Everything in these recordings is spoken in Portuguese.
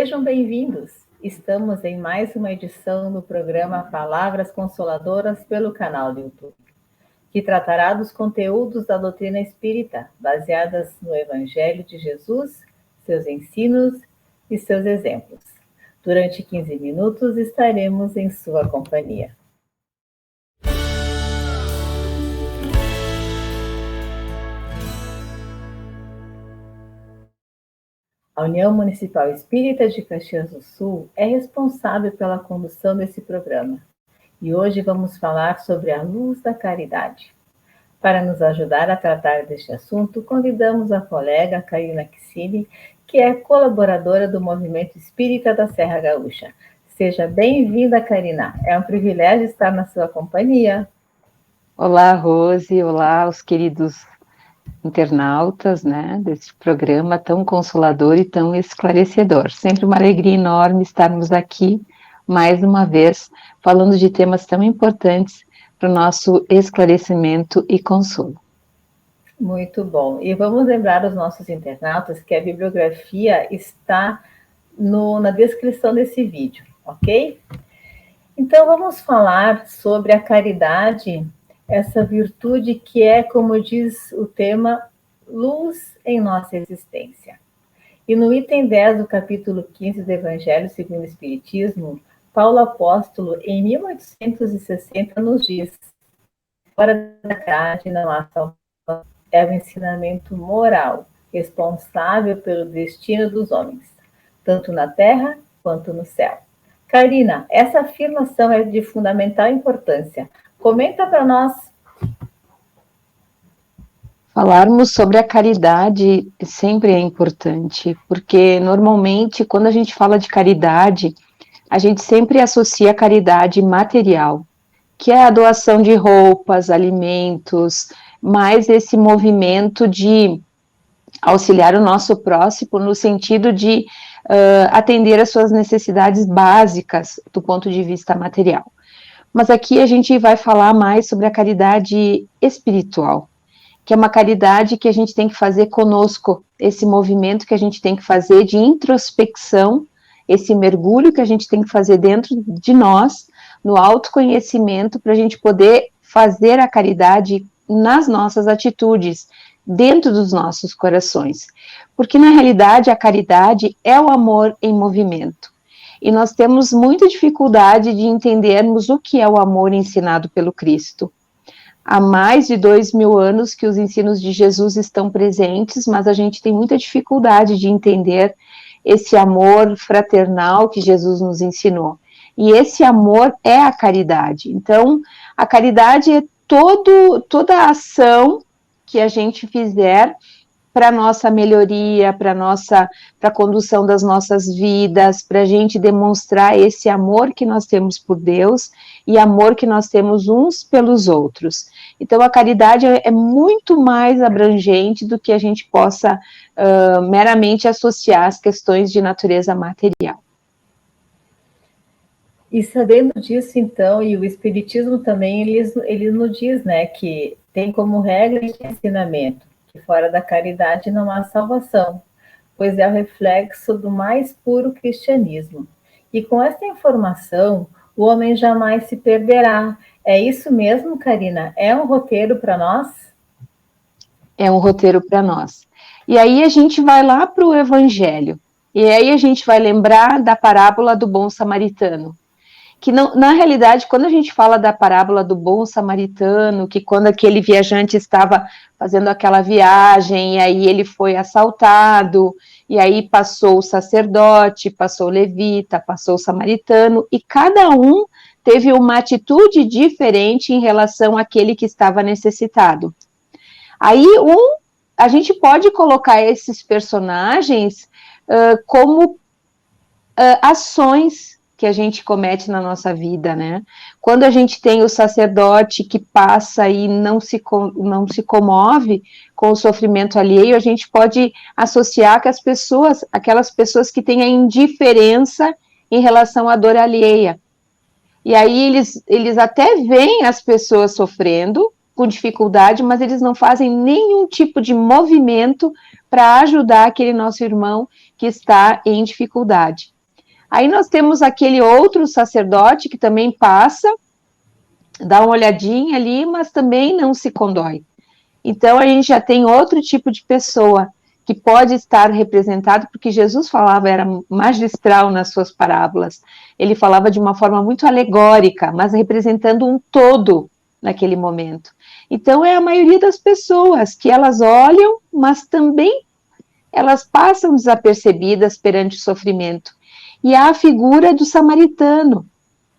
Sejam bem-vindos. Estamos em mais uma edição do programa Palavras Consoladoras pelo canal do YouTube, que tratará dos conteúdos da doutrina espírita, baseadas no Evangelho de Jesus, seus ensinos e seus exemplos. Durante 15 minutos estaremos em sua companhia. A União Municipal Espírita de Caxias do Sul é responsável pela condução desse programa. E hoje vamos falar sobre a luz da caridade. Para nos ajudar a tratar deste assunto, convidamos a colega Karina Kissili, que é colaboradora do Movimento Espírita da Serra Gaúcha. Seja bem-vinda, Karina. É um privilégio estar na sua companhia. Olá, Rose. Olá, os queridos internautas, né, desse programa tão consolador e tão esclarecedor. Sempre uma alegria enorme estarmos aqui, mais uma vez, falando de temas tão importantes para o nosso esclarecimento e consolo. Muito bom. E vamos lembrar aos nossos internautas que a bibliografia está na descrição desse vídeo, ok? Então, vamos falar sobre a caridade, essa virtude que é, como diz o tema, luz em nossa existência. E no item 10 do capítulo 15 do Evangelho segundo o Espiritismo, Paulo Apóstolo, em 1860, nos diz: fora da caridade não há salvação. É o ensinamento moral, responsável pelo destino dos homens, tanto na terra quanto no céu. Karina, essa afirmação é de fundamental importância. Comenta para nós. Falarmos sobre a caridade sempre é importante, porque normalmente quando a gente fala de caridade, a gente sempre associa a caridade material, que é a doação de roupas, alimentos, mais esse movimento de auxiliar o nosso próximo no sentido de atender às suas necessidades básicas do ponto de vista material. Mas aqui a gente vai falar mais sobre a caridade espiritual, que é uma caridade que a gente tem que fazer conosco, esse movimento que a gente tem que fazer de introspecção, esse mergulho que a gente tem que fazer dentro de nós, no autoconhecimento, para a gente poder fazer a caridade nas nossas atitudes, dentro dos nossos corações. Porque, na realidade, a caridade é o amor em movimento. E nós temos muita dificuldade de entendermos o que é o amor ensinado pelo Cristo. Há mais de 2000 anos que os ensinos de Jesus estão presentes, mas a gente tem muita dificuldade de entender esse amor fraternal que Jesus nos ensinou. E esse amor é a caridade. Então, a caridade é toda a ação que a gente fizer para a nossa melhoria, para a condução das nossas vidas, para a gente demonstrar esse amor que nós temos por Deus e amor que nós temos uns pelos outros. Então, a caridade é muito mais abrangente do que a gente possa meramente associar às questões de natureza material. E sabendo disso, então, e o Espiritismo também, ele nos diz, né, que tem como regra de ensinamento que fora da caridade não há salvação, pois é o reflexo do mais puro cristianismo. E com esta informação, o homem jamais se perderá. É isso mesmo, Karina? É um roteiro para nós? É um roteiro para nós. E aí a gente vai lá para o Evangelho. E aí a gente vai lembrar da parábola do bom samaritano. Que não, na realidade, quando a gente fala da parábola do bom samaritano, que quando aquele viajante estava fazendo aquela viagem, e aí ele foi assaltado, e aí passou o sacerdote, passou o levita, passou o samaritano, e cada um teve uma atitude diferente em relação àquele que estava necessitado. Aí a gente pode colocar esses personagens como ações que a gente comete na nossa vida, né? Quando a gente tem o sacerdote que passa e não se comove com o sofrimento alheio, a gente pode associar que aquelas pessoas que têm a indiferença em relação à dor alheia. E aí eles até veem as pessoas sofrendo com dificuldade, mas eles não fazem nenhum tipo de movimento para ajudar aquele nosso irmão que está em dificuldade. Aí nós temos aquele outro sacerdote que também passa, dá uma olhadinha ali, mas também não se condói. Então, a gente já tem outro tipo de pessoa que pode estar representado, porque Jesus falava, era magistral nas suas parábolas. Ele falava de uma forma muito alegórica, mas representando um todo naquele momento. Então, é a maioria das pessoas que elas olham, mas também elas passam desapercebidas perante o sofrimento. E há a figura do samaritano,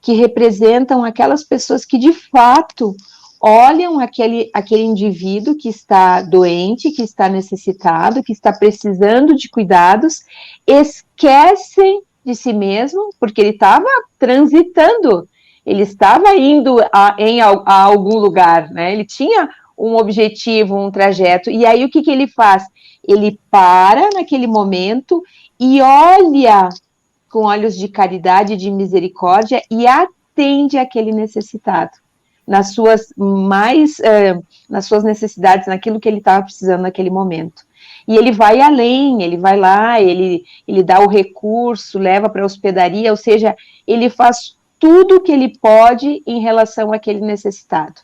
que representam aquelas pessoas que, de fato, olham aquele indivíduo que está doente, que está necessitado, que está precisando de cuidados, esquecem de si mesmo, porque ele estava transitando, ele estava indo a algum lugar, né? Ele tinha um objetivo, um trajeto, e aí o que ele faz? Ele para naquele momento e olha com olhos de caridade e de misericórdia e atende aquele necessitado nas suas nas suas necessidades, naquilo que ele estava precisando naquele momento. E ele vai além, ele vai lá, ele dá o recurso, leva para a hospedaria, ou seja, ele faz tudo o que ele pode em relação àquele necessitado.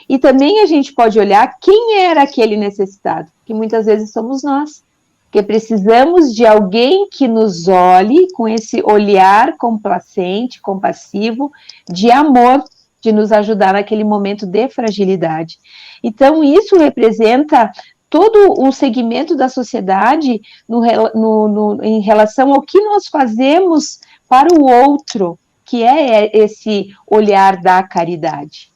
E também a gente pode olhar quem era aquele necessitado, que muitas vezes somos nós, porque precisamos de alguém que nos olhe com esse olhar complacente, compassivo, de amor, de nos ajudar naquele momento de fragilidade. Então, isso representa todo um segmento da sociedade em relação ao que nós fazemos para o outro, que é esse olhar da caridade.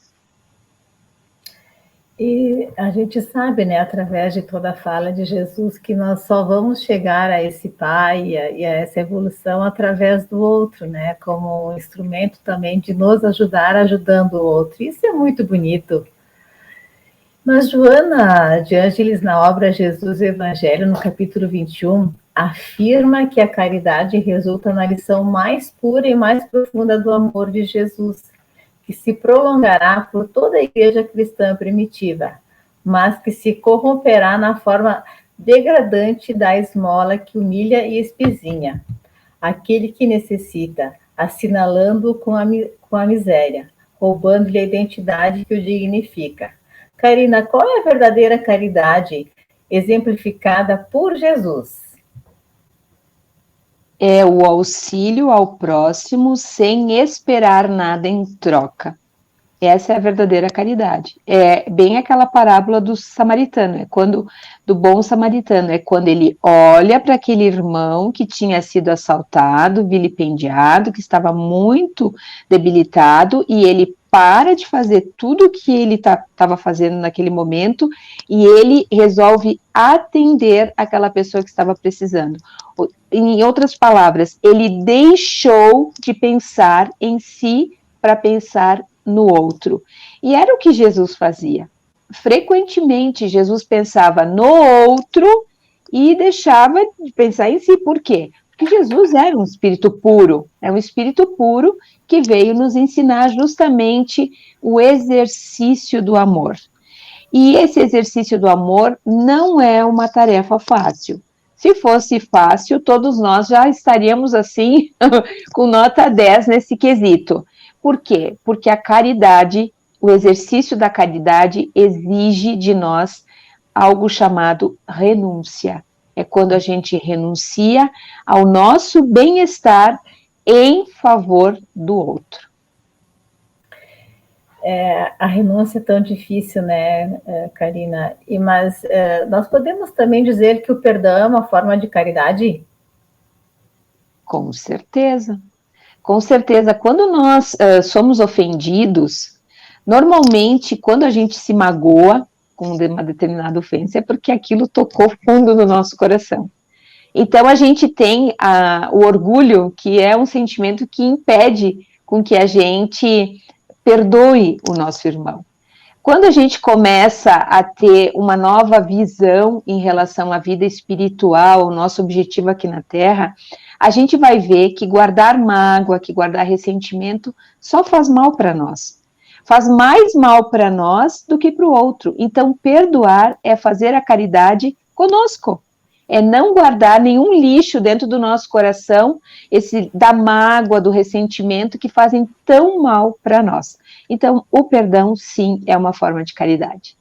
E a gente sabe, né, através de toda a fala de Jesus, que nós só vamos chegar a esse Pai e a essa evolução através do outro, né, como um instrumento também de nos ajudar, ajudando o outro. Isso é muito bonito. Mas Joana de Ângeles, na obra Jesus e o Evangelho, no capítulo 21, afirma que a caridade resulta na lição mais pura e mais profunda do amor de Jesus, que se prolongará por toda a igreja cristã primitiva, mas que se corromperá na forma degradante da esmola que humilha e espizinha aquele que necessita, assinalando-o com a miséria, roubando-lhe a identidade que o dignifica. Karina, qual é a verdadeira caridade exemplificada por Jesus? É o auxílio ao próximo sem esperar nada em troca. Essa é a verdadeira caridade. É bem aquela parábola do samaritano, do bom samaritano, é quando ele olha para aquele irmão que tinha sido assaltado, vilipendiado, que estava muito debilitado, e ele para de fazer tudo o que ele estava fazendo naquele momento, e ele resolve atender aquela pessoa que estava precisando. Em outras palavras, ele deixou de pensar em si para pensar no outro. E era o que Jesus fazia. Frequentemente, Jesus pensava no outro e deixava de pensar em si. Por quê? Porque Jesus era um espírito puro, é um espírito puro que veio nos ensinar justamente o exercício do amor. E esse exercício do amor não é uma tarefa fácil. Se fosse fácil, todos nós já estaríamos assim, com nota 10 nesse quesito. Por quê? Porque a caridade, o exercício da caridade exige de nós algo chamado renúncia. É quando a gente renuncia ao nosso bem-estar em favor do outro. A renúncia é tão difícil, né, Karina? Mas nós podemos também dizer que o perdão é uma forma de caridade? Com certeza. Com certeza, quando nós somos ofendidos, normalmente, quando a gente se magoa com uma determinada ofensa, é porque aquilo tocou fundo no nosso coração. Então, a gente tem o orgulho, que é um sentimento que impede com que a gente perdoe o nosso irmão. Quando a gente começa a ter uma nova visão em relação à vida espiritual, o nosso objetivo aqui na Terra, a gente vai ver que guardar mágoa, que guardar ressentimento, só faz mal para nós. Faz mais mal para nós do que para o outro. Então, perdoar é fazer a caridade conosco. é não guardar nenhum lixo dentro do nosso coração, da mágoa, do ressentimento, que fazem tão mal para nós. Então, o perdão, sim, é uma forma de caridade.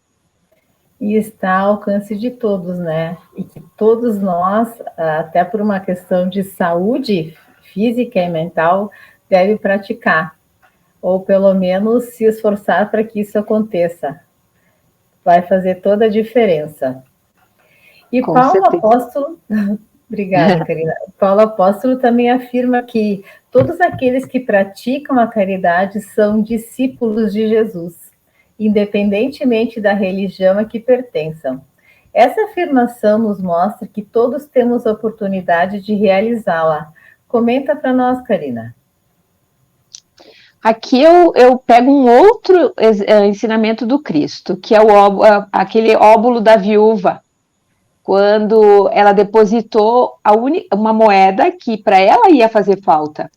E está ao alcance de todos, né? E que todos nós, até por uma questão de saúde física e mental, deve praticar, ou pelo menos se esforçar para que isso aconteça. Vai fazer toda a diferença. E Com Paulo certeza. Apóstolo, obrigada, Karina. Paulo Apóstolo também afirma que todos aqueles que praticam a caridade são discípulos de Jesus, independentemente da religião a que pertençam. Essa afirmação nos mostra que todos temos a oportunidade de realizá-la. Comenta para nós, Karina. Aqui eu pego um outro ensinamento do Cristo, que é aquele óbolo da viúva, quando ela depositou uma moeda que para ela ia fazer falta.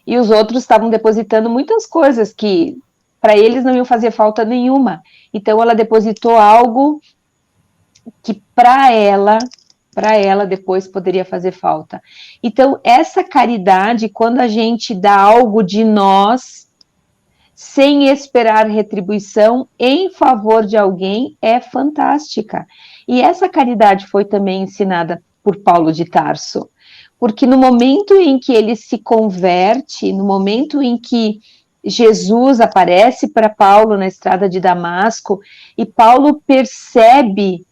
E os outros estavam depositando muitas coisas que para eles não iam fazer falta nenhuma. Então ela depositou algo que para ela depois poderia fazer falta. Então, essa caridade, quando a gente dá algo de nós, sem esperar retribuição, em favor de alguém, é fantástica. E essa caridade foi também ensinada por Paulo de Tarso, porque no momento em que ele se converte, no momento em que Jesus aparece para Paulo na estrada de Damasco, e Paulo percebe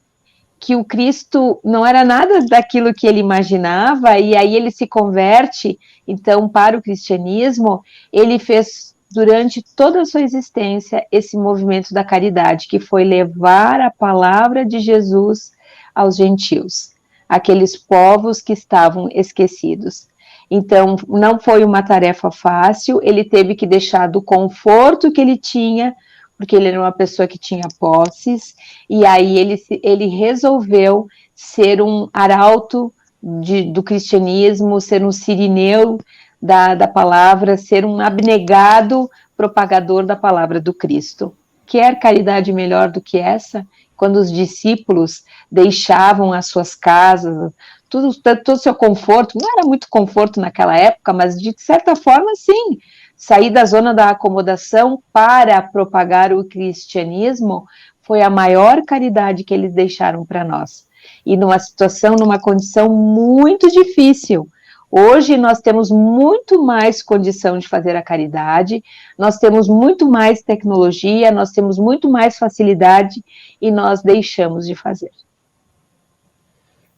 que o Cristo não era nada daquilo que ele imaginava, e aí ele se converte, então, para o cristianismo, ele fez, durante toda a sua existência, esse movimento da caridade, que foi levar a palavra de Jesus aos gentios, aqueles povos que estavam esquecidos. Então, não foi uma tarefa fácil, ele teve que deixar do conforto que ele tinha, porque ele era uma pessoa que tinha posses, e aí ele resolveu ser um arauto do cristianismo, ser um sirineu da palavra, ser um abnegado propagador da palavra do Cristo. Quer caridade melhor do que essa? Quando os discípulos deixavam as suas casas, todo o seu conforto, não era muito conforto naquela época, mas de certa forma, sim, sair da zona da acomodação para propagar o cristianismo foi a maior caridade que eles deixaram para nós. E numa situação, numa condição muito difícil. Hoje nós temos muito mais condição de fazer a caridade, nós temos muito mais tecnologia, nós temos muito mais facilidade e nós deixamos de fazer.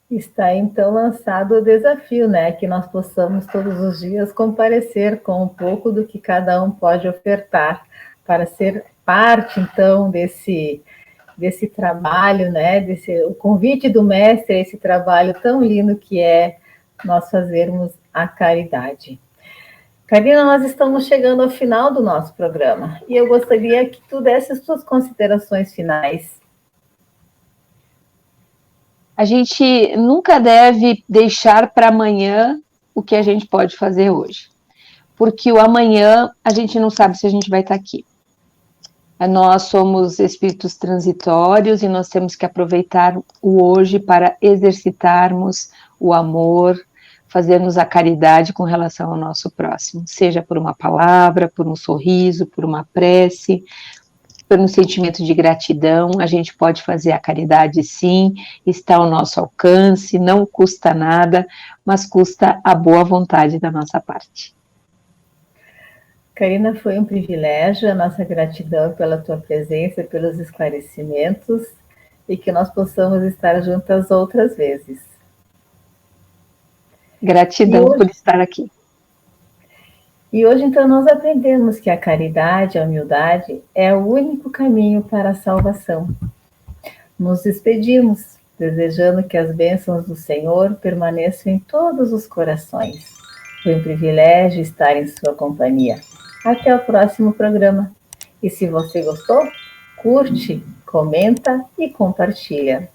Está então lançado o desafio, né? Que nós possamos todos os dias comparecer com um pouco do que cada um pode ofertar para ser parte, então, desse trabalho, né? O convite do mestre a esse trabalho tão lindo que é nós fazermos a caridade. Karina, nós estamos chegando ao final do nosso programa e eu gostaria que tu desse as tuas considerações finais. A gente nunca deve deixar para amanhã o que a gente pode fazer hoje, porque o amanhã a gente não sabe se a gente vai estar aqui. Nós somos espíritos transitórios e nós temos que aproveitar o hoje para exercitarmos o amor, fazermos a caridade com relação ao nosso próximo, seja por uma palavra, por um sorriso, por uma prece, por um sentimento de gratidão. A gente pode fazer a caridade sim, está ao nosso alcance, não custa nada, mas custa a boa vontade da nossa parte. Karina, foi um privilégio, a nossa gratidão pela tua presença, pelos esclarecimentos, e que nós possamos estar juntas outras vezes. Gratidão por estar aqui. E hoje, então, nós aprendemos que a caridade, a humildade, é o único caminho para a salvação. Nos despedimos, desejando que as bênçãos do Senhor permaneçam em todos os corações. Foi um privilégio estar em sua companhia. Até o próximo programa. E se você gostou, curte, comenta e compartilha.